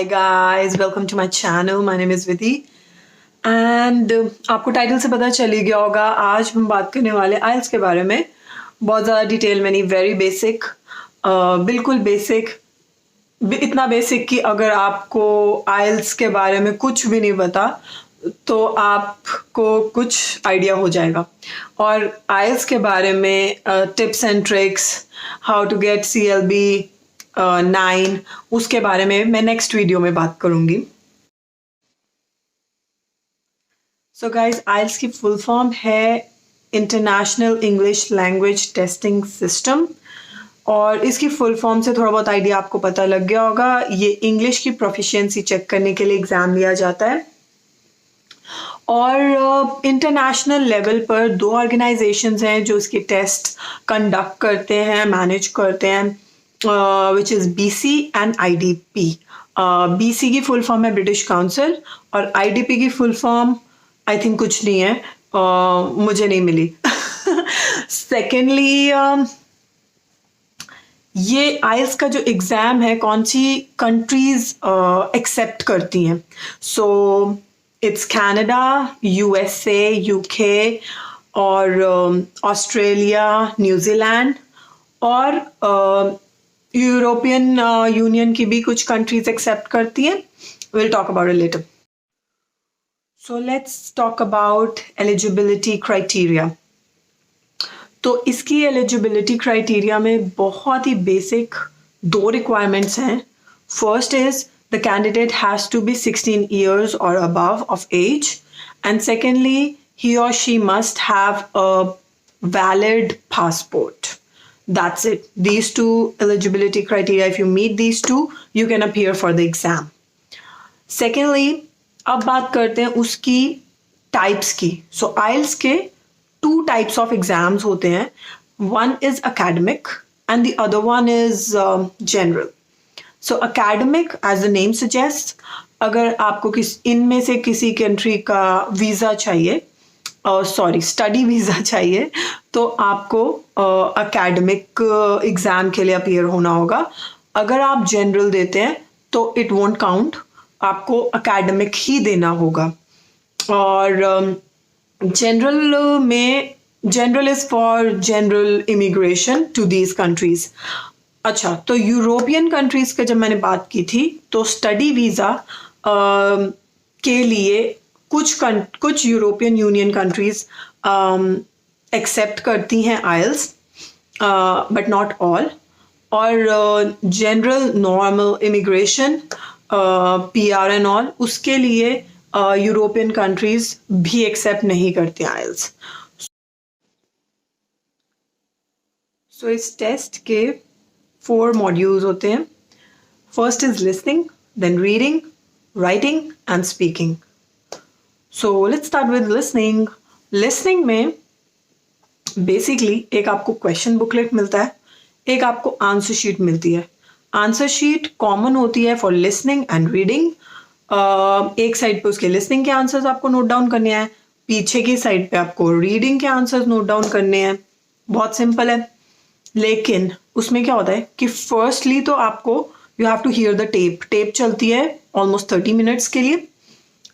Hi guys, welcome to my channel. My name is Vidhi and आपको title से पता चल ही गया होगा, आज हम बात करने वाले आइल्स के बारे में। बहुत ज़्यादा डिटेल में नहीं, वेरी बेसिक, बिल्कुल बेसिक, इतना बेसिक कि अगर आपको आइल्स के बारे में कुछ भी नहीं पता तो आपको कुछ आइडिया हो जाएगा। और आइल्स के बारे में tips and tricks, how to get CLB 9, उसके बारे में मैं नेक्स्ट वीडियो में बात करूंगी। सो गाइस, आइल्स की फुल फॉर्म है international English language testing system, और इसकी फुल फॉर्म से थोड़ा बहुत आइडिया आपको पता लग गया होगा। ये इंग्लिश की प्रोफिशिएंसी चेक करने के लिए एग्जाम लिया जाता है, और इंटरनेशनल लेवल पर 2 ऑर्गेनाइजेशंस हैं जो इसकी टेस्ट कंडक्ट करते हैं, मैनेज करते हैं, which is BC and IDP. BC की फुल फॉर्म है ब्रिटिश काउंसिल, और IDP की फुल फॉर्म आई थिंक कुछ नहीं है, मुझे नहीं मिली। सेकेंडली, ये आइल्स का जो एग्ज़ाम है कौन सी कंट्रीज एक्सेप्ट करती हैं। So it's Canada, USA, UK और ऑस्ट्रेलिया, न्यूजीलैंड, और यूरोपियन यूनियन की भी कुछ कंट्रीज एक्सेप्ट करती हैं। Will talk about it later. So let's talk about eligibility criteria. तो इसकी एलिजिबिलिटी क्राइटेरिया में बहुत ही बेसिक 2 रिक्वायरमेंट्स हैं। First is the candidate has to be 16 years or above of age, and secondly he or she must have a valid passport. That's it. These 2 eligibility criteria, if you meet these 2, you can appear for the exam. Secondly, अब बात करते हैं उसकी types की। So IELTS के 2 types of exams होते हैं. One is academic and the other one is general. So academic, as the name suggests, अगर आपको इनमें से किसी कंट्री का वीज़ा चाहिए, स्टडी वीज़ा चाहिए, तो आपको एकेडमिक एग्ज़ाम के लिए अपीयर होना होगा। अगर आप जनरल देते हैं तो इट वोंट काउंट, आपको एकेडमिक ही देना होगा। और general is for general immigration to these countries. अच्छा, तो यूरोपियन कंट्रीज़ का जब मैंने बात की थी तो स्टडी वीज़ा के लिए कुछ यूरोपियन यूनियन कंट्रीज एक्सेप्ट करती हैं आइल्स, बट नॉट ऑल। और general normal immigration, PR and all, उसके लिए यूरोपियन कंट्रीज भी एक्सेप्ट नहीं करती आइल्स। सो इस टेस्ट के 4 मॉड्यूल्स होते हैं। First is listening, then reading, writing and speaking. So let's start with listening. Listening में basically एक आपको क्वेश्चन बुकलेट मिलता है, एक आपको आंसर शीट मिलती है। आंसर शीट कॉमन होती है फॉर लिसनिंग एंड रीडिंग। एक साइड पे उसके लिसनिंग के आंसर्स आपको नोट डाउन करने हैं, पीछे की साइड पे आपको रीडिंग के आंसर्स नोट डाउन करने हैं। बहुत सिंपल है। लेकिन उसमें क्या होता है कि फर्स्टली तो आपको you have to hear the tape चलती है ऑलमोस्ट 30 मिनट्स के लिए।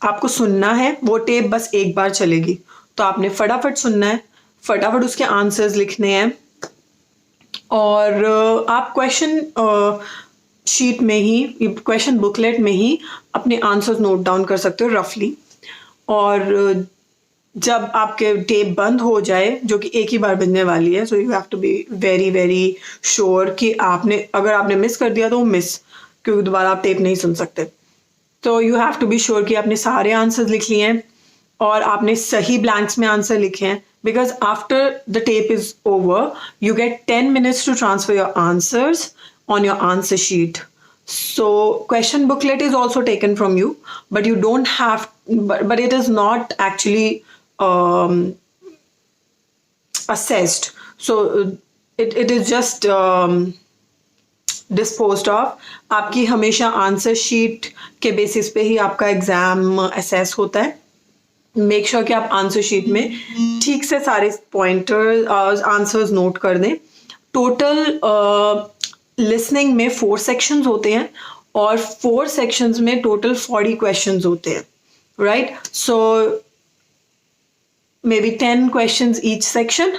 आपको सुनना है, वो टेप बस एक बार चलेगी, तो आपने फटाफट सुनना है, फटाफट उसके आंसर्स लिखने हैं, और आप क्वेश्चन शीट में ही, क्वेश्चन बुकलेट में ही अपने आंसर्स नोट डाउन कर सकते हो रफली। और जब आपके टेप बंद हो जाए, जो कि एक ही बार बजने वाली है, so you have to be very very sure कि अगर आपने मिस कर दिया तो मिस, क्योंकि दोबारा आप टेप नहीं सुन सकते। तो you have to be sure कि आपने सारे आंसर्स लिख लिए हैं और आपने सही ब्लैंक्स में आंसर लिखे हैं, because after the tape is over you get 10 minutes to transfer your answers on your answer sheet. So question booklet is also taken from you, but you don't have, but it is not actually assessed. So it is just disposed of. आपकी हमेशा answer sheet के basis पे ही आपका exam assess होता है. Make sure कि आप answer sheet में ठीक से सारे पॉइंटर आंसर्स नोट कर दें. टोटल लिसनिंग में 4 सेक्शंस होते हैं और 4 सेक्शंस में टोटल 40 क्वेश्चंस होते हैं, right? So may be 10 questions each section,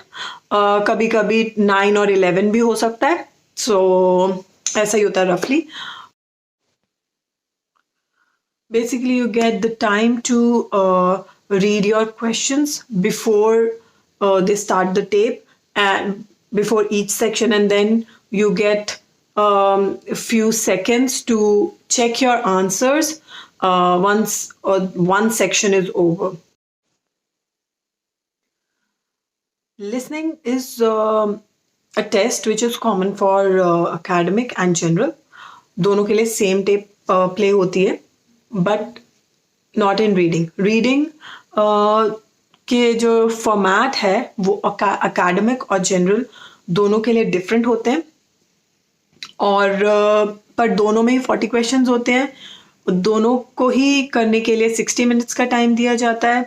कभी कभी 9 और 11 भी हो सकता है. सो ऐसा ही होता है रफली. Basically, you get the time to read your questions before they start the tape and before each section, and then you get a few seconds to check your answers once one section is over. Listening is a test which is common for academic and general. दोनों के लिए same tape play होती है, but not in reading. Reading के जो format है वो academic और जनरल दोनों के लिए डिफरेंट होते हैं, और पर दोनों में ही 40 क्वेश्चंस होते हैं. दोनों को ही करने के लिए 60 मिनट्स का टाइम दिया जाता है,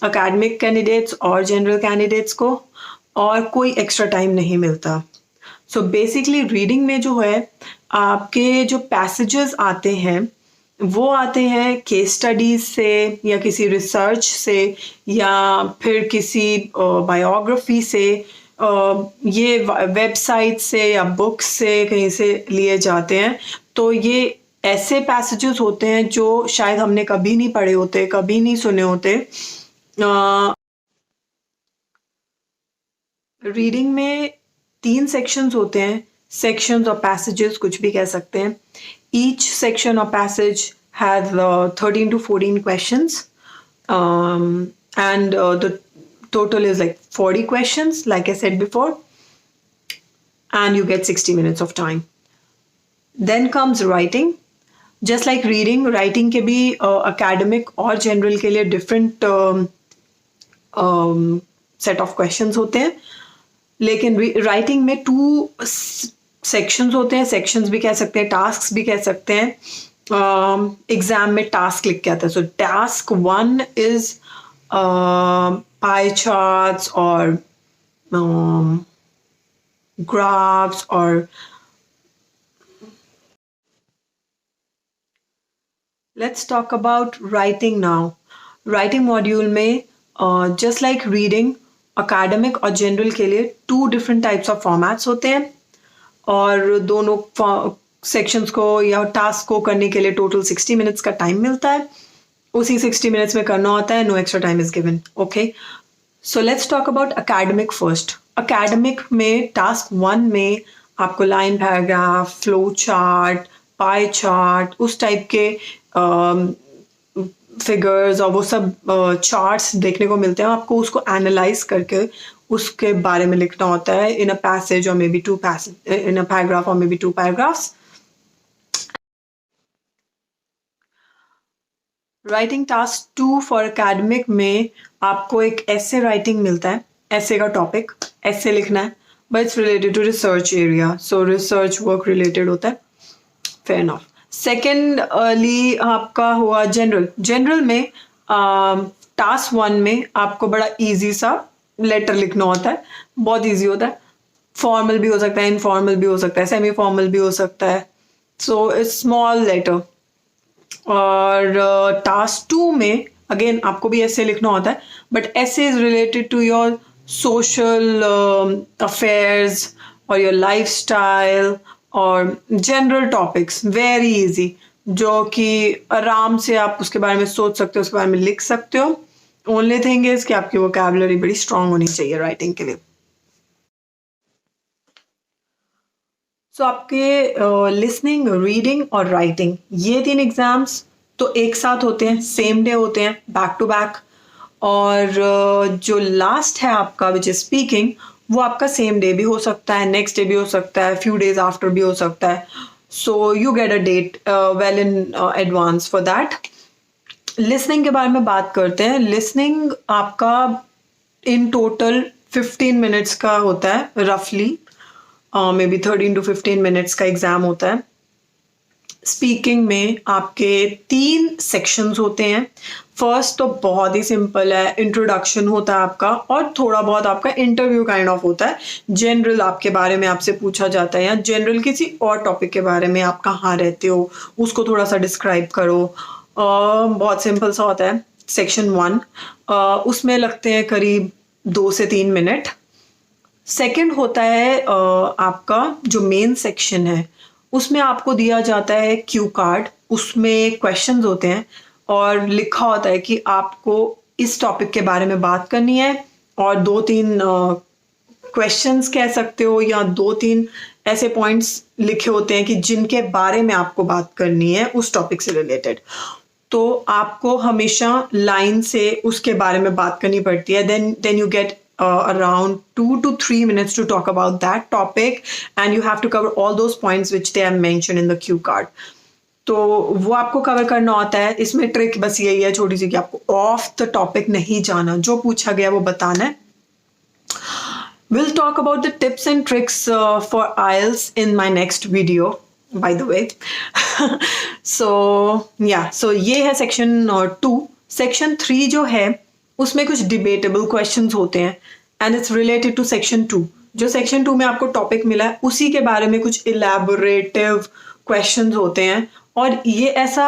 अकेडमिक कैंडिडेट्स और जनरल कैंडिडेट्स को, और कोई एक्स्ट्रा टाइम नहीं मिलता. सो बेसिकली रीडिंग में जो है आपके जो पैसेजेस आते हैं वो आते हैं केस स्टडीज से या किसी रिसर्च से या फिर किसी बायोग्राफी से, ये वेबसाइट से या बुक्स से कहीं से लिए जाते हैं. तो ये ऐसे पैसेजेस होते हैं जो शायद हमने कभी नहीं पढ़े होते, कभी नहीं सुने होते. रीडिंग में 3 सेक्शंस होते हैं. सेक्शंस और पैसेजेस कुछ भी कह सकते हैं. Each section or passage has 13 to 14 questions, and the total is like 40 questions, like I said before, and you get 60 minutes of time. Then comes writing. Just like reading, writing के भी academic और general के लिए different set of questions होते हैं. लेकिन writing में 2 sections होते हैं. सेक्शंस भी कह सकते हैं, टास्क्स भी कह सकते हैं. एग्जाम में टास्क लिख के आता है. सो टास्क 1 इज पाई चार्ट्स और ग्राफ्स और let's talk about writing now. Writing module में जस्ट लाइक रीडिंग, अकेडमिक और जनरल के लिए 2 डिफरेंट टाइप्स ऑफ फॉर्मेट्स होते हैं, और दोनों सेक्शंस को या टास्क को करने के लिए टोटल 60 मिनट्स का टाइम मिलता है. उसी 60 मिनट्स में करना होता है. No extra time is given. Okay, so let's talk about academic first. Academic में टास्क 1 में आपको line paragraph, flow chart, pie chart, उस टाइप के फिगर्स और वो सब चार्ट्स देखने को मिलते हैं. आपको उसको एनालाइज करके उसके बारे में लिखना होता है इन अ पैसेज और may be 2 passage, in a paragraph और may be 2 paragraphs. Writing task 2 for academic में आपको एक ऐसे राइटिंग मिलता है. ऐसे का टॉपिक ऐसे लिखना है, but it's related to research area, so research work related होता है. Fair enough. सेकेंडली आपका हुआ जनरल. जनरल में टास्क 1 में आपको बड़ा इजी सा लेटर लिखना होता है. बहुत इजी होता है. फॉर्मल भी हो सकता है, इनफॉर्मल भी हो सकता है, सेमी फॉर्मल भी हो सकता है. So it's small letter. और टास्क 2 में अगेन आपको भी ऐसे लिखना होता है, but essay is related to your social affairs और योर लाइफ स्टाइल और जनरल टॉपिक्स. वेरी इजी, जो कि आराम से आप उसके बारे में सोच सकते हो, उसके बारे में लिख सकते हो. ओनली थिंग इज कि आपकी वोकैबुलरी बड़ी स्ट्रांग होनी चाहिए राइटिंग के लिए. सो आपके लिसनिंग, रीडिंग और राइटिंग, ये 3 एग्जाम्स तो एक साथ होते हैं, सेम डे होते हैं, बैक टू बैक. और जो लास्ट है आपका विच इज स्पीकिंग, वो आपका सेम डे भी हो सकता है, नेक्स्ट डे भी हो सकता है, फ्यू डेज आफ्टर भी हो सकता है. So you get a date well in advance for that. Listening के बारे में बात करते हैं. लिसनिंग आपका इन टोटल 15 मिनट्स का होता है रफली, मे बी 13 to 15 मिनट्स का एग्जाम होता है. स्पीकिंग में आपके 3 सेक्शंस होते हैं। फर्स्ट तो बहुत ही सिंपल है, इंट्रोडक्शन होता है आपका, और थोड़ा बहुत आपका इंटरव्यू काइंड ऑफ होता है। जनरल आपके बारे में आपसे पूछा जाता है, या जनरल किसी और टॉपिक के बारे में, आप कहाँ रहते हो उसको थोड़ा सा डिस्क्राइब करो। बहुत सिंपल सा होता है। सेक्शन 1 उसमें लगते हैं करीब 2 से 3 मिनट। सेकंड होता है आपका जो मेन सेक्शन है, उसमें आपको दिया जाता है क्यू कार्ड। उसमें क्वेश्चंस होते हैं और लिखा होता है कि आपको इस टॉपिक के बारे में बात करनी है, और 2-3 क्वेश्चंस कह सकते हो, या 2-3 ऐसे पॉइंट्स लिखे होते हैं कि जिनके बारे में आपको बात करनी है उस टॉपिक से रिलेटेड। तो आपको हमेशा लाइन से उसके बारे में बात करनी पड़ती है। Then you get around 2 to 3 minutes to talk about that topic, and you have to cover all those points which they have mentioned in the cue card. तो वो आपको कवर करना होता है। इसमें ट्रिक बस यही है छोटी सी, कि आपको ऑफ द टॉपिक नहीं जाना, जो पूछा गया वो बताना है। We'll talk about the tips and tricks for IELTS in my next video, by the way. So ये है सेक्शन 2। सेक्शन 3 जो है उसमें कुछ डिबेटेबल क्वेश्चंस होते हैं, and it's related to section 2। जो सेक्शन 2 में आपको टॉपिक मिला है उसी के बारे में कुछ इलैबोरेटिव क्वेश्चंस होते हैं। और ये ऐसा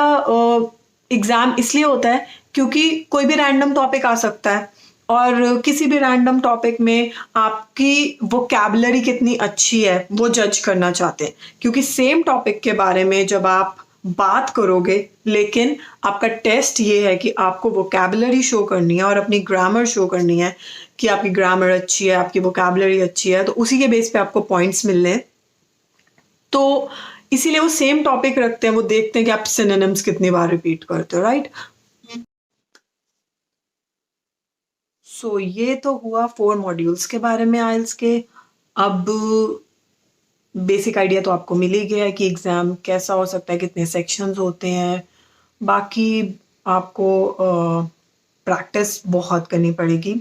एग्जाम इसलिए होता है क्योंकि कोई भी रैंडम टॉपिक आ सकता है, और किसी भी रैंडम टॉपिक में आपकी वोकैबुलरी कितनी अच्छी है वो जज करना चाहते हैं। क्योंकि सेम टॉपिक के बारे में जब आप बात करोगे, लेकिन आपका टेस्ट ये है कि आपको वोकैबुलरी शो करनी है और अपनी ग्रामर शो करनी है कि आपकी ग्रामर अच्छी है, आपकी वोकैबुलरी अच्छी है, तो उसी के बेस पे आपको पॉइंट्स मिलने हैं। तो इसीलिए वो सेम टॉपिक रखते हैं, वो देखते हैं कि आप सिनोनिम्स कितनी बार रिपीट करते हो, राइट। सो ये तो हुआ 4 मॉड्यूल्स के बारे में आइल्स के। अब बेसिक आइडिया तो आपको मिल ही गया है कि एग्ज़ाम कैसा हो सकता है, कितने सेक्शंस होते हैं। बाकी आपको प्रैक्टिस बहुत करनी पड़ेगी।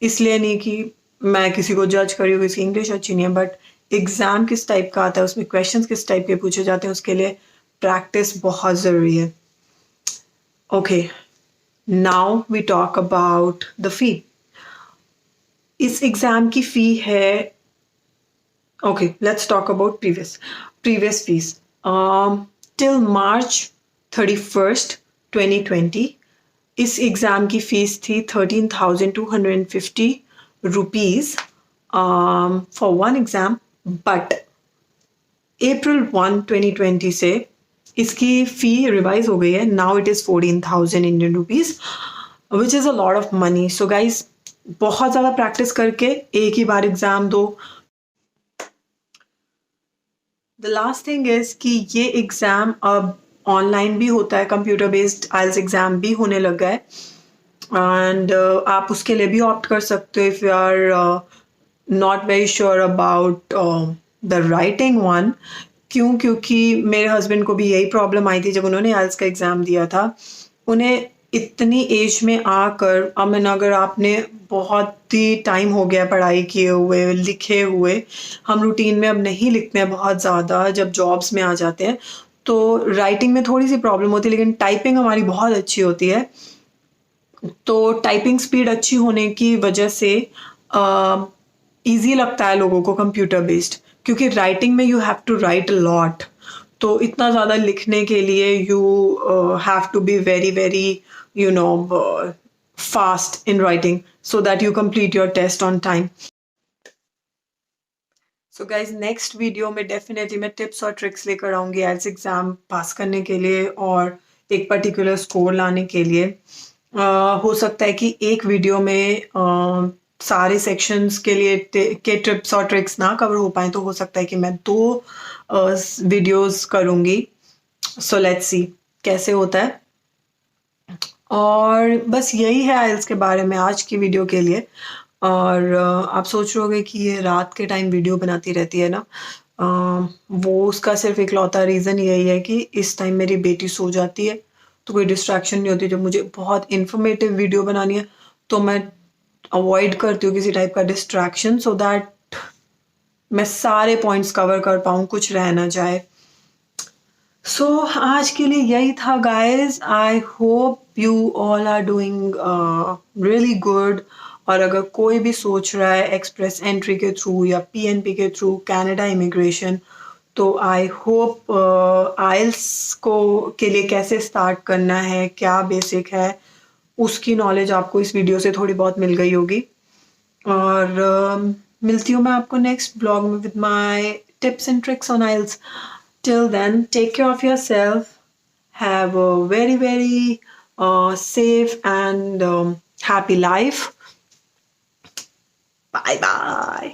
इसलिए नहीं कि मैं किसी को जज करी हूँ किसी इंग्लिश अच्छी नहीं है, बट एग्ज़ाम किस टाइप का आता है, उसमें क्वेश्चंस किस टाइप के पूछे जाते हैं, उसके लिए प्रैक्टिस बहुत ज़रूरी है। Okay, now we talk about the fee. इस एग्ज़ाम की फ़ी है, okay, let's talk about previous fees. Till March 31st 2020 इस एग्ज़ाम की फ़ीस थी 13,250 rupees for one exam. But April 1 2020 से इसकी फ़ी रिवाइज हो गई है। Now it is 14,000 Indian rupees, which is a lot of money. So guys, बहुत ज़्यादा प्रैक्टिस करके एक ही बार एग्ज़ाम दो। द लास्ट थिंग इज़ कि ये एग्ज़ाम अब ऑनलाइन भी होता है, कंप्यूटर बेस्ड आइल्स एग्ज़ाम भी होने लगा है, एंड आप उसके लिए भी ऑप्ट कर सकते हो if you are not very sure about the writing one. क्योंकि मेरे हस्बैंड को भी यही प्रॉब्लम आई थी जब उन्होंने आइल्स का एग्ज़ाम दिया था। उन्हें इतनी एज में आकर, आई मीन अगर आपने बहुत ही टाइम हो गया पढ़ाई किए हुए, लिखे हुए, हम रूटीन में अब नहीं लिखते हैं बहुत ज़्यादा, जब जॉब्स में आ जाते हैं तो राइटिंग में थोड़ी सी प्रॉब्लम होती है, लेकिन टाइपिंग हमारी बहुत अच्छी होती है। तो टाइपिंग स्पीड अच्छी होने की वजह से ईजी लगता है लोगों को कंप्यूटर बेस्ड, क्योंकि राइटिंग में you have to write a lot. तो इतना ज़्यादा लिखने के लिए you have to be very very fast in writing so that you complete your test on time. So guys, next video में डेफिनेटली मैं टिप्स और ट्रिक्स लेकर आऊँगी आइल्स एग्ज़ाम पास करने के लिए और एक पर्टिकुलर स्कोर लाने के लिए। हो सकता है कि एक वीडियो में सारे सेक्शंस के लिए के टिप्स और ट्रिक्स ना कवर हो पाए, तो हो सकता है कि मैं 2 वीडियोस करूँगी। सो लेट्स सी कैसे होता है। और बस यही है आइल्स के बारे में आज की वीडियो के लिए। और आप सोच रहे होगे कि ये रात के टाइम वीडियो बनाती रहती है ना, वो उसका सिर्फ इकलौता रीज़न यही है कि इस टाइम मेरी बेटी सो जाती है, तो कोई डिस्ट्रैक्शन नहीं होती। जब मुझे बहुत इन्फॉर्मेटिव वीडियो बनानी है तो मैं अवॉइड करती हूँ किसी टाइप का डिस्ट्रैक्शन, सो दैट मैं सारे पॉइंट्स कवर कर पाऊँ, कुछ रह ना जाए। सो आज के लिए यही था guys. I hope you all are doing really good. और अगर कोई भी सोच रहा है एक्सप्रेस एंट्री के थ्रू या पीएनपी के थ्रू कनाडा इमिग्रेशन, तो आई होप आइल्स को के लिए कैसे स्टार्ट करना है, क्या बेसिक है, उसकी नॉलेज आपको इस वीडियो से थोड़ी बहुत मिल गई होगी. और मिलती हूँ मैं आपको नेक्स्ट ब्लॉग में with my tips and tricks on IELTS. Till then, take care of yourself. Have a very, very safe and happy life. Bye bye.